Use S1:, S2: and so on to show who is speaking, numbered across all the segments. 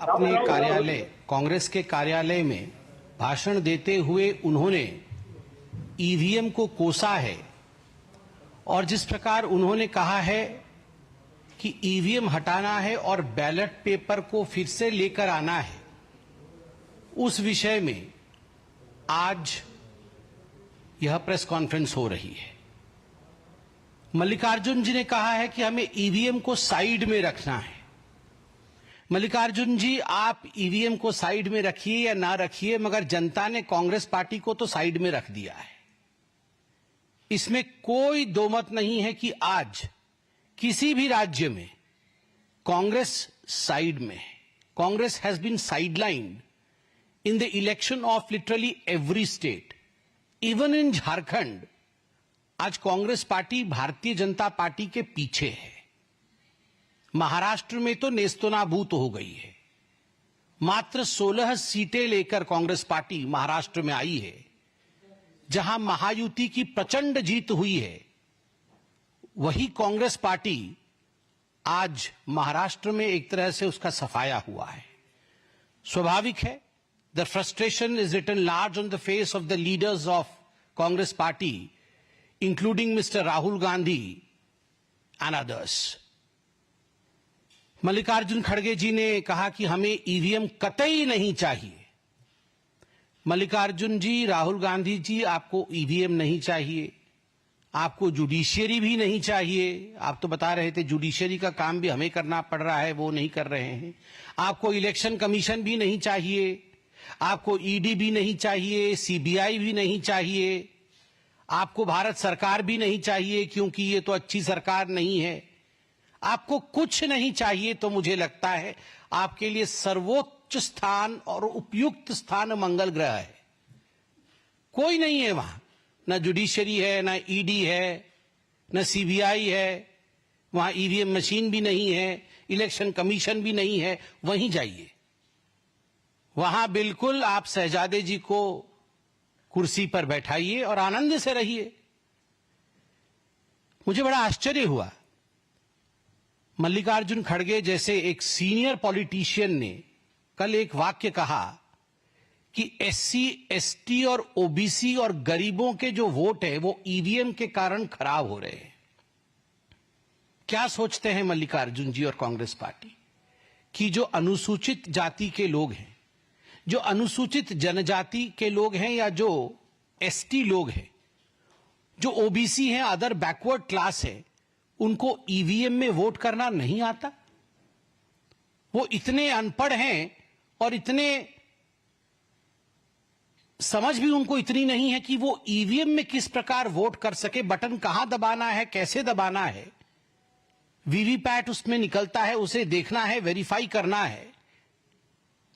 S1: अपने कार्यालय, कांग्रेस के कार्यालय में भाषण देते हुए उन्होंने ईवीएम को कोसा है और जिस प्रकार उन्होंने कहा है कि ईवीएम हटाना है और बैलेट पेपर को फिर से लेकर आना है, उस विषय में आज यह प्रेस कॉन्फ्रेंस हो रही है। मल्लिकार्जुन जी ने कहा है कि हमें ईवीएम को साइड में रखना है। मल्लिकार्जुन जी, आप ईवीएम को साइड में रखिए या ना रखिए, मगर जनता ने कांग्रेस पार्टी को तो साइड में रख दिया है। इसमें कोई दो मत नहीं है कि आज किसी भी राज्य में कांग्रेस साइड में है। Congress has been sidelined in the election of literally every state, even in Jharkhand. आज कांग्रेस पार्टी भारतीय जनता पार्टी के पीछे है। महाराष्ट्र में तो नेस्तनाबूत हो गई है। मात्र 16 सीटें लेकर कांग्रेस पार्टी महाराष्ट्र में आई है, जहां महायुति की प्रचंड जीत हुई है। वही कांग्रेस पार्टी आज महाराष्ट्र में एक तरह से उसका सफाया हुआ है। स्वाभाविक है, the frustration is written large on the face of the leaders of Congress party, including Mr. Rahul Gandhi and others. Mallikarjun खड़गे जी ने कहा कि हमें ईवीएम कतई नहीं चाहिए। मल्लिकार्जुन जी, राहुल गांधी जी, आपको ईवीएम नहीं चाहिए, आपको जुडिशियरी भी नहीं चाहिए। आप तो बता रहे थे जुडिशियरी का काम भी हमें करना पड़ रहा है, वो नहीं कर रहे हैं। आपको इलेक्शन कमीशन भी नहीं चाहिए, आपको ईडी भी नहीं चाहिए, सीबीआई भी नहीं चाहिए, आपको भारत सरकार भी नहीं चाहिए क्योंकि ये तो अच्छी सरकार नहीं है। आपको कुछ नहीं चाहिए, तो मुझे लगता है आपके लिए सर्वोच्च स्थान और उपयुक्त स्थान मंगल ग्रह है। कोई नहीं है वहां, ना जुडिशरी है, ना ईडी है, ना सीबीआई है, वहां ईवीएम मशीन भी नहीं है, इलेक्शन कमीशन भी नहीं है। वहीं जाइए, वहां बिल्कुल आप शहजादे जी को कुर्सी पर बैठाइए और आनंद से रहिए। मुझे बड़ा आश्चर्य हुआ, मल्लिकार्जुन खड़गे जैसे एक सीनियर पॉलिटिशियन ने कल एक वाक्य कहा कि एससी, एसटी और ओबीसी और गरीबों के जो वोट है वो ईवीएम के कारण खराब हो रहे हैं। क्या सोचते हैं मल्लिकार्जुन जी और कांग्रेस पार्टी कि जो अनुसूचित जाति के लोग हैं, जो अनुसूचित जनजाति के लोग हैं, या जो एसटी लोग हैं, जो ओबीसी हैं, अदर बैकवर्ड क्लास है, उनको ईवीएम में वोट करना नहीं आता? वो इतने अनपढ़ हैं और इतने समझ भी उनको इतनी नहीं है कि वो ईवीएम में किस प्रकार वोट कर सके, बटन कहां दबाना है, कैसे दबाना है, वीवीपैट उसमें निकलता है, उसे देखना है, वेरीफाई करना है।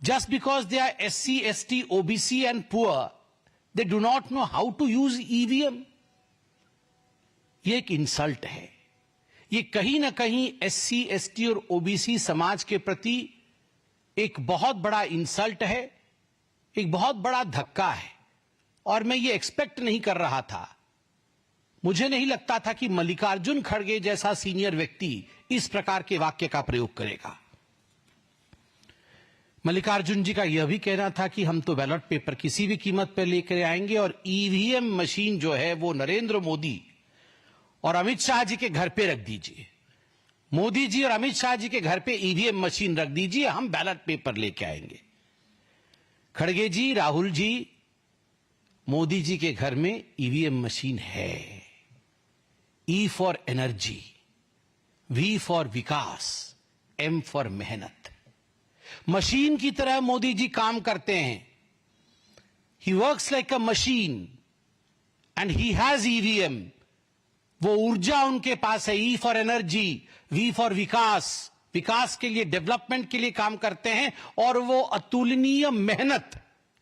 S1: Just because they are SC, ST, OBC and poor, they do not know how to use EVM. ये एक इंसल्ट है। ये कहीं ना कहीं SC, ST और OBC समाज के प्रति एक बहुत बड़ा इंसल्ट है, एक बहुत बड़ा धक्का है। और मैं ये एक्सपेक्ट नहीं कर रहा था, मुझे नहीं लगता था कि मल्लिकार्जुन खड़गे जैसा सीनियर व्यक्ति इस प्रकार के वाक्य का प्रयोग करेगा। मल्लिकार्जुन जी का यह भी कहना था कि हम तो बैलेट पेपर किसी भी कीमत पर लेकर आएंगे और ईवीएम मशीन जो है वो नरेंद्र मोदी और अमित शाह जी के घर पे रख दीजिए। मोदी जी और अमित शाह जी के घर पे ईवीएम मशीन रख दीजिए, हम बैलेट पेपर लेके आएंगे। खड़गे जी, राहुल जी, मोदी जी के घर में ईवीएम मशीन है। E for energy, V for विकास, एम फॉर मेहनत। मशीन की तरह मोदी जी काम करते हैं। He works like a machine and he has EVM. वो ऊर्जा उनके पास है। E for energy, V for विकास, विकास के लिए, डेवलपमेंट के लिए काम करते हैं। और वो अतुलनीय मेहनत,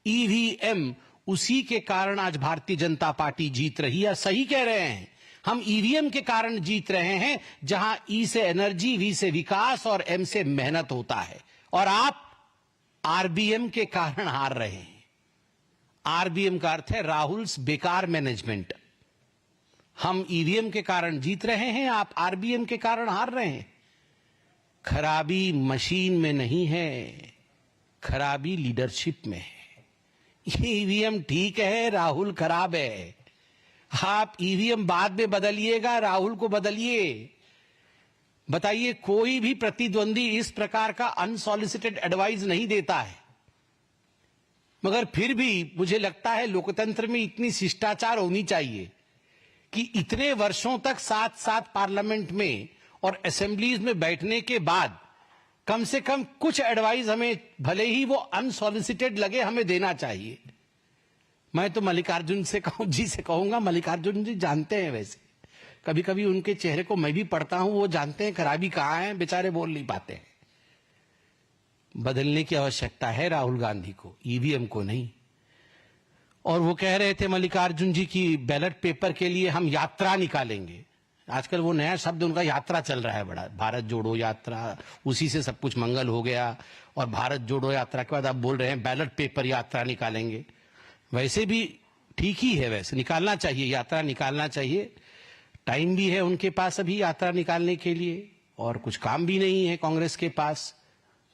S1: ईवीएम, उसी के कारण आज भारतीय जनता पार्टी जीत रही है। सही कह रहे हैं, हम ईवीएम के कारण जीत रहे हैं, जहां ई से एनर्जी, वी से विकास और एम से मेहनत होता है। और आप आरबीएम के कारण हार रहे हैं। आरबीएम का अर्थ है राहुल्स बेकार मैनेजमेंट। हम ईवीएम के कारण जीत रहे हैं, आप आरबीएम के कारण हार रहे हैं। खराबी मशीन में नहीं है, खराबी लीडरशिप में है। ईवीएम ठीक है, राहुल खराब है। आप ईवीएम बाद में बदलिएगा, राहुल को बदलिए। बताइए, कोई भी प्रतिद्वंदी इस प्रकार का अनसॉलिसिटेड एडवाइस नहीं देता है, मगर फिर भी मुझे लगता है लोकतंत्र में इतनी शिष्टाचार होनी चाहिए कि इतने वर्षों तक साथ साथ पार्लियामेंट में और असेंबलीज में बैठने के बाद कम से कम कुछ एडवाइस हमें, भले ही वो अनसॉलिसिटेड लगे, हमें देना चाहिए। मैं तो मल्लिकार्जुन जी से कहूंगा, मल्लिकार्जुन जी जानते हैं, वैसे कभी कभी उनके चेहरे को मैं भी पढ़ता हूं, वो जानते हैं खराबी कहां है, बेचारे बोल नहीं पाते हैं। बदलने की आवश्यकता है राहुल गांधी को, ईवीएम को नहीं। और वो कह रहे थे मल्लिकार्जुन जी की बैलेट पेपर के लिए हम यात्रा निकालेंगे। आजकल वो नया शब्द उनका यात्रा चल रहा है बड़ा, भारत जोड़ो यात्रा, उसी से सब कुछ मंगल हो गया। और भारत जोड़ो यात्रा के बाद आप बोल रहे हैं बैलेट पेपर यात्रा निकालेंगे। वैसे भी ठीक ही है, वैसे निकालना चाहिए, यात्रा निकालना चाहिए। टाइम भी है उनके पास अभी यात्रा निकालने के लिए, और कुछ काम भी नहीं है कांग्रेस के पास,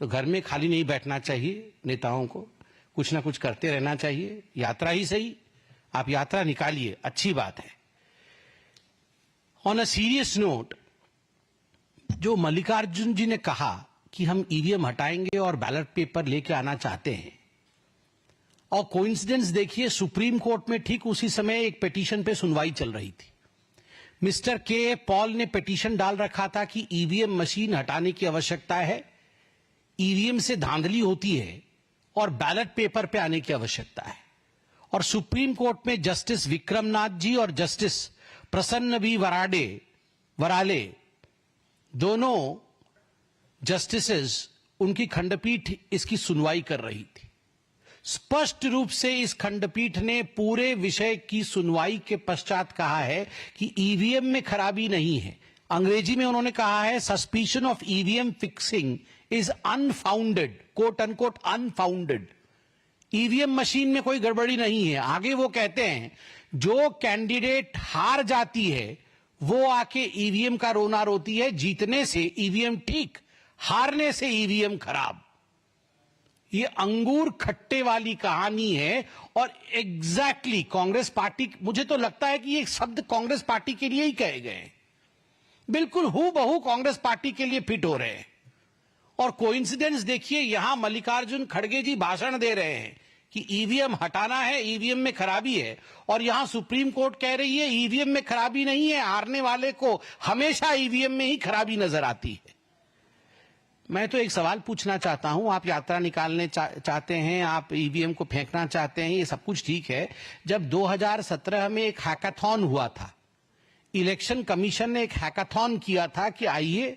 S1: तो घर में खाली नहीं बैठना चाहिए। नेताओं को कुछ ना कुछ करते रहना चाहिए। यात्रा ही सही, आप यात्रा निकालिए, अच्छी बात है। ऑन अ सीरियस नोट, जो मल्लिकार्जुन जी ने कहा कि हम ईवीएम हटाएंगे और बैलेट पेपर लेके आना चाहते हैं, और कोइंसिडेंस देखिए, सुप्रीम कोर्ट में ठीक उसी समय एक पिटीशन पे सुनवाई चल रही थी। मिस्टर के पॉल ने पिटीशन डाल रखा था कि ईवीएम मशीन हटाने की आवश्यकता है, ईवीएम से धांधली होती है और बैलेट पेपर पे आने की आवश्यकता है। और सुप्रीम कोर्ट में जस्टिस विक्रमनाथ जी और जस्टिस प्रसन्न बी वराले, दोनों जस्टिसेस, उनकी खंडपीठ इसकी सुनवाई कर रही थी। स्पष्ट रूप से इस खंडपीठ ने पूरे विषय की सुनवाई के पश्चात कहा है कि ईवीएम में खराबी नहीं है। अंग्रेजी में उन्होंने कहा है, suspicion of EVM fixing is unfounded, quote unquote unfounded. EVM machine में कोई गड़बड़ी नहीं है। आगे वो कहते हैं, जो कैंडिडेट हार जाती है वो आके ईवीएम का रोना रोती है, जीतने से ईवीएम ठीक, हारने से ईवीएम खराब। ये अंगूर खट्टे वाली कहानी है। और एग्जैक्टली कांग्रेस पार्टी, मुझे तो लगता है कि ये शब्द कांग्रेस पार्टी के लिए ही कहे गए, बिल्कुल हूबहू कांग्रेस पार्टी के लिए फिट हो रहे हैं। और कोइंसिडेंस देखिए, यहां मल्लिकार्जुन खड़गे जी भाषण दे रहे हैं कि ईवीएम हटाना है, ईवीएम में खराबी है, और यहां सुप्रीम कोर्ट कह रही है ईवीएम में खराबी नहीं है, हारने वाले को हमेशा ईवीएम में ही खराबी नजर आती है। मैं तो एक सवाल पूछना चाहता हूं, आप यात्रा निकालने चाहते हैं, आप ईवीएम को फेंकना चाहते हैं, ये सब कुछ ठीक है। जब 2017 में एक हैकाथॉन हुआ था, इलेक्शन कमीशन ने एक हैकाथॉन किया था कि आइए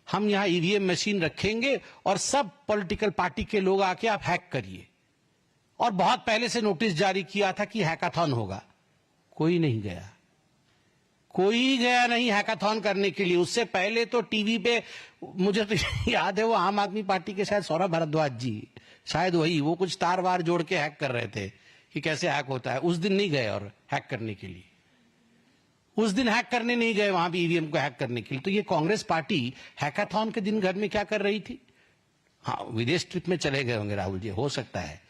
S1: हम यहां ईवीएम मशीन रखेंगे और सब पॉलिटिकल पार्टी के लोग आके आप हैक करिए, और बहुत पहले से नोटिस जारी किया था कि हैकाथॉन होगा। कोई नहीं गया, कोई गया नहीं हैकाथॉन करने के लिए। उससे पहले तो टीवी पे, मुझे तो याद है, वो आम आदमी पार्टी के शायद सौरभ भारद्वाज जी, शायद वही, वो कुछ तार वार जोड़ के हैक कर रहे थे कि कैसे हैक होता है। उस दिन नहीं गए और हैक करने के लिए, उस दिन हैक करने नहीं गए वहां भी ईवीएम को हैक करने के लिए। तो ये कांग्रेस पार्टी हैकाथॉन के दिन घर में क्या कर रही थी? हाँ, विदेश ट्रिप में चले गए होंगे राहुल जी, हो सकता है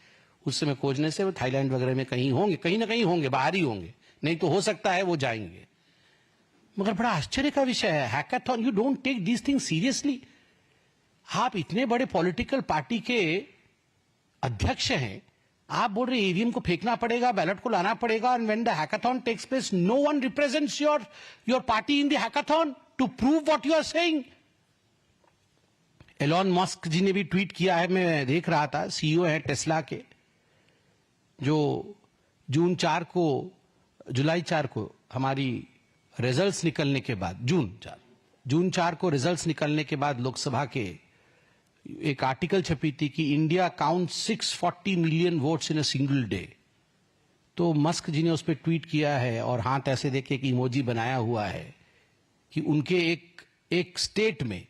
S1: उस समय खोजने से वो थाईलैंड वगैरह में कहीं होंगे, कहीं ना कहीं होंगे, बाहर ही होंगे, नहीं तो हो सकता है वो जाएंगे। मगर बड़ा आश्चर्य का विषय है, hackathon, you don't take this thing seriously. आप इतने बड़े पॉलिटिकल पार्टी के अध्यक्ष हैं, आप बोल रहे ईवीएम को फेंकना पड़ेगा, बैलेट को लाना पड़ेगा, and when the hackathon takes place no one represents your party in the hackathon to prove what you are saying. Elon Musk ji ने भी ट्वीट किया है, मैं देख रहा था, सीईओ है टेस्ला के, जो जुलाई 4 को हमारी रिजल्ट्स निकलने के बाद, जून 4 को रिजल्ट्स निकलने के बाद लोकसभा के एक आर्टिकल छपी थी कि India count 640 million votes in a single day. तो मस्क जी ने उस पर ट्वीट किया है और हाथ ऐसे देके एक इमोजी बनाया हुआ है कि उनके एक स्टेट में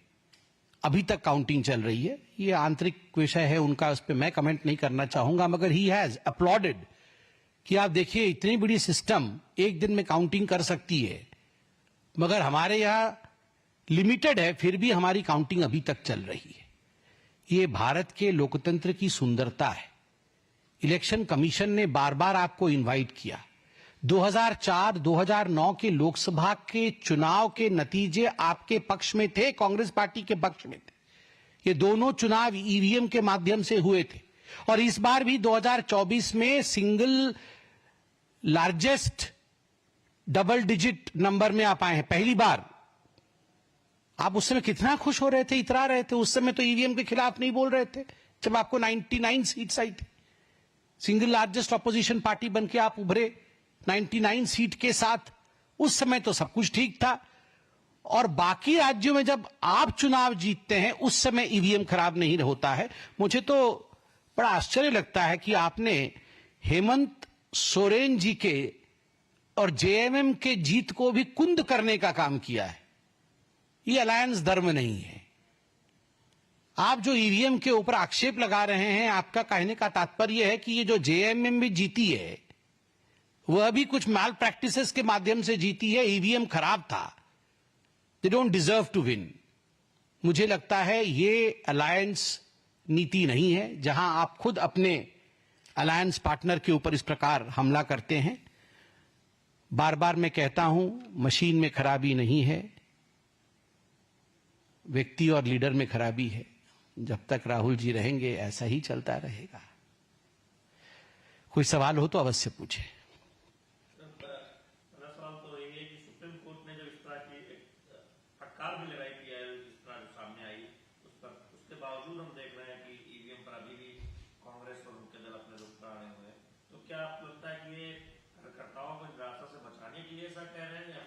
S1: अभी तक काउंटिंग चल रही है। ये आंतरिक विषय है उनका, उस पर मैं कमेंट नहीं करना चाहूंगा, मगर ही हैज अपलॉडेड कि आप देखिए इतनी बड़ी सिस्टम एक दिन में काउंटिंग कर सकती है। मगर हमारे यहां लिमिटेड है, फिर भी हमारी काउंटिंग अभी तक चल रही है। ये भारत के लोकतंत्र की सुंदरता है। इलेक्शन कमीशन ने बार बार आपको इनवाइट किया। 2004-2009 के लोकसभा के चुनाव के नतीजे आपके पक्ष में थे, कांग्रेस पार्टी के पक्ष में थे। ये दोनों चुनाव ईवीएम के माध्यम से हुए थे और इस बार भी 2024 में single largest double digit number में आप आए हैं, पहली बार। आप उस समय कितना खुश हो रहे थे, इतरा रहे थे। उस समय तो ईवीएम के खिलाफ नहीं बोल रहे थे जब आपको 99 सीट्स आई थी। सिंगल लार्जेस्ट ऑपोजिशन पार्टी बन के आप उभरे 99 सीट के साथ। उस समय तो सब कुछ ठीक था। और बाकी राज्यों में जब आप चुनाव जीतते हैं उस समय ईवीएम खराब नहीं होता है। मुझे तो बड़ा आश्चर्य लगता है कि आपने हेमंत सोरेन जी के और जेएमएम के जीत को भी कुंद करने का काम किया है। ये अलायंस धर्म नहीं है। आप जो ईवीएम के ऊपर आक्षेप लगा रहे हैं, आपका कहने का तात्पर्य है कि ये जो जेएमएम भी जीती है वह भी कुछ माल प्रैक्टिसेस के माध्यम से जीती है, ईवीएम खराब था, they don't deserve to win. मुझे लगता है ये अलायंस नीति नहीं है जहां आप खुद अपने अलायंस पार्टनर के ऊपर इस प्रकार हमला करते हैं। बार बार मैं कहता हूं, मशीन में खराबी नहीं है, व्यक्ति और लीडर में खराबी है। जब तक राहुल जी रहेंगे ऐसा ही चलता रहेगा। कोई सवाल हो तो अवश्य पूछे।
S2: पहला सवाल तो ये है कि सुप्रीम कोर्ट ने जो इस तरह की फटकार भी लगाई थी, इस तरह जो सामने आई उस पर, उसके बावजूद हम देख रहे हैं कि ईवीएम पर अभी भी कांग्रेस और उनके दल अपने रुख पर अड़े हुए हैं। तो क्या आपको लगता है कि ये कार्यकर्ताओं को निराशा से बचाने के लिए ऐसा कह रहे हैं या